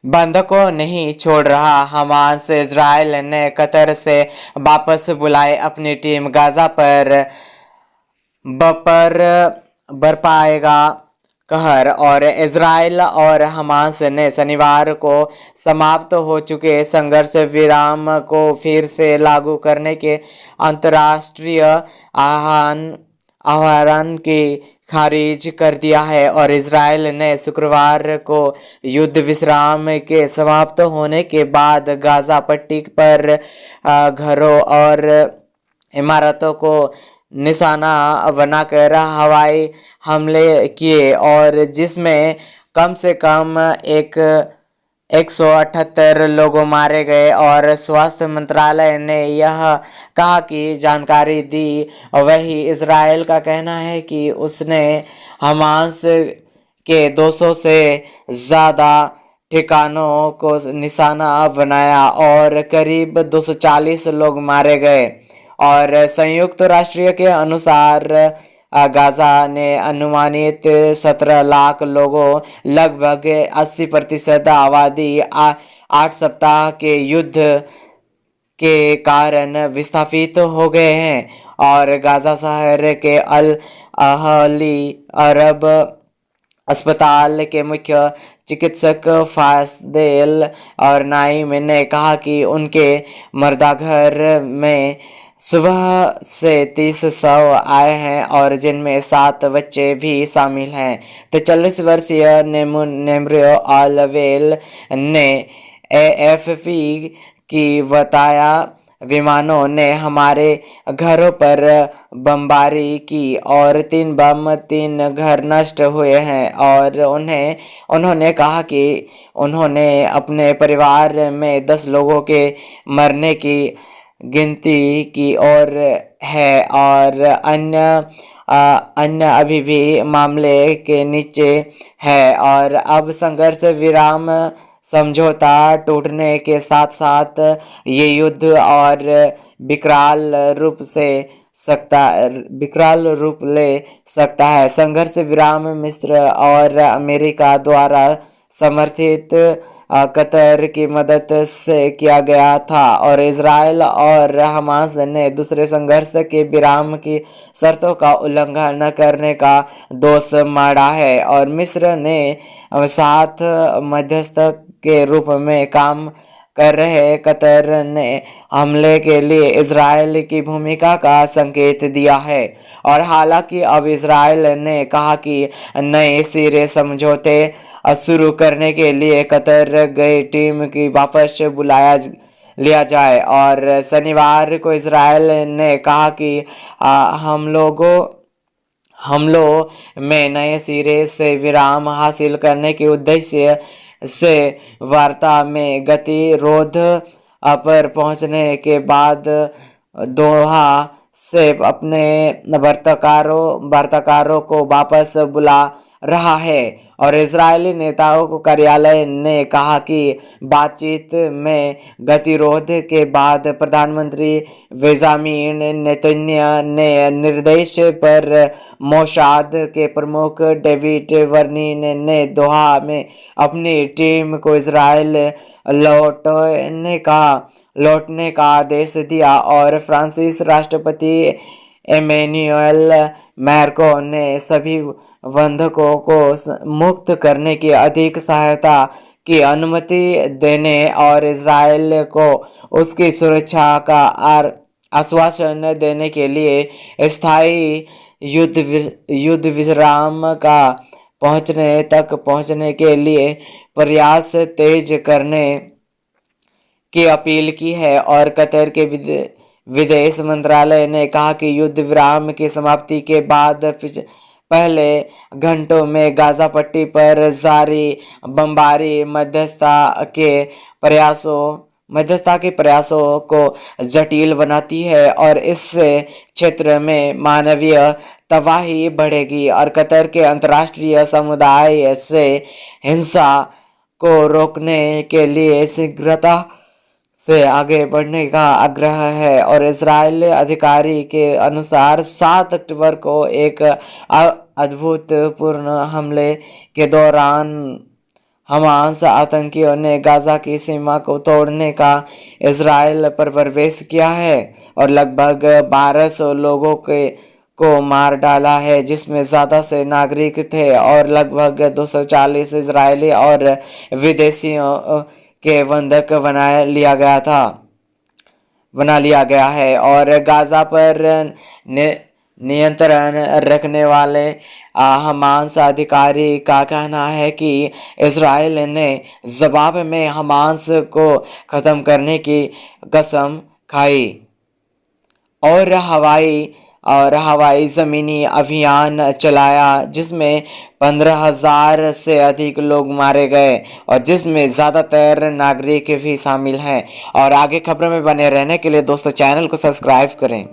बंद को नहीं छोड़ रहा हमास। इजराइल ने कतर से वापस बुलाई अपनी टीम। गाजा पर बपर बरपाएगा कहर। और इजराइल और हमास ने शनिवार को समाप्त हो चुके संघर्ष विराम को फिर से लागू करने के अंतर्राष्ट्रीय आह्वान की खारिज कर दिया है। और इजराइल ने शुक्रवार को युद्ध विश्राम के समाप्त होने के बाद गाजा पट्टी पर घरों और इमारतों को निशाना बनाकर हवाई हमले किए, और जिसमें कम से कम 178 लोग मारे गए। और स्वास्थ्य मंत्रालय ने यह कहा कि जानकारी दी। वही इजराइल का कहना है कि उसने हमास के 200 से ज़्यादा ठिकानों को निशाना बनाया और करीब 240 लोग मारे गए। और संयुक्त राष्ट्र के अनुसार गाजा ने अनुमानित 17 लाख लोगों, लगभग 80% आबादी 8 सप्ताह के युद्ध के कारण विस्थापित हो गए हैं। और गाजा शहर के अल अहली अरब अस्पताल के मुख्य चिकित्सक फासदेल और नाइम ने कहा कि उनके मर्दाघर में सुबह से 30 शव आए हैं, और जिनमें 7 बच्चे भी शामिल हैं। तो 40 वर्षीय नेम्रियो आलवेल ने एएफपी की बताया, विमानों ने हमारे घरों पर बमबारी की और 3 घर नष्ट हुए हैं। और उन्होंने कहा कि उन्होंने अपने परिवार में 10 लोगों के मरने की गिनती की और है, और अन्य अभी भी मामले के नीचे है। और अब संघर्ष विराम समझौता टूटने के साथ साथ ये युद्ध और विकराल रूप ले सकता है। संघर्ष विराम मिस्र और अमेरिका द्वारा समर्थित कतर की मदद से किया गया था, और इजराइल और हमास ने दूसरे संघर्ष के विराम की शर्तों का उल्लंघन करने का दोष मढ़ा है। और मिस्र ने साथ मध्यस्थ के रूप में काम कर रहे कतर ने हमले के लिए इजराइल की भूमिका का संकेत दिया है। और हालांकि अब इजराइल ने कहा कि नए सिरे समझौते शुरू करने के लिए कतर गई टीम की वापस लिया जाए। और शनिवार को इजराइल ने कहा कि हमलों में नए सिरे से विराम हासिल करने के उद्देश्य से वार्ता में गतिरोध पर पहुंचने के बाद दोहा से अपने वार्ताकारों को वापस बुला रहा है। और इजरायली नेताओं को कार्यालय ने कहा कि बातचीत में गतिरोध के बाद प्रधानमंत्री बेंजामिन नेतन्याहू ने निर्देश पर मोसाद के प्रमुख डेविड बर्निन ने दोहा में अपनी टीम को इजराइल लौटने का आदेश दिया। और फ्रांसीसी राष्ट्रपति एमेनुएल मैक्रों ने सभी बंधकों को मुक्त करने की अधिक सहायता की अनुमति देने और इजराइल को उसकी सुरक्षा का आश्वासन देने के लिए स्थायी युद्ध विराम का पहुंचने के लिए प्रयास तेज करने की अपील की है। और कतर के विदेश मंत्रालय ने कहा कि युद्ध विराम की समाप्ति के बाद पहले घंटों में गाजा पट्टी पर जारी बमबारी मध्यस्थता के प्रयासों को जटिल बनाती है, और इससे क्षेत्र में मानवीय तबाही बढ़ेगी। और कतर के अंतर्राष्ट्रीय समुदाय से हिंसा को रोकने के लिए शीघ्रता से आगे बढ़ने का आग्रह है। और इजरायली अधिकारी के अनुसार 7 अक्टूबर को एक अभूतपूर्व हमले के दौरान हमास आतंकियों ने गाजा की सीमा को तोड़ने का इजराइल पर प्रवेश किया है और लगभग 1200 लोगों को मार डाला है, जिसमें ज़्यादा से नागरिक थे और लगभग 240 इजरायली और विदेशियों के बंधक बना लिया गया है। और गाजा पर नियंत्रण रखने वाले हमास अधिकारी का कहना है कि इजराइल ने जवाब में हमास को ख़त्म करने की कसम खाई और हवाई ज़मीनी अभियान चलाया, जिसमें 15,000 से अधिक लोग मारे गए और जिसमें ज़्यादातर नागरिक भी शामिल हैं। और आगे खबरों में बने रहने के लिए दोस्तों चैनल को सब्सक्राइब करें।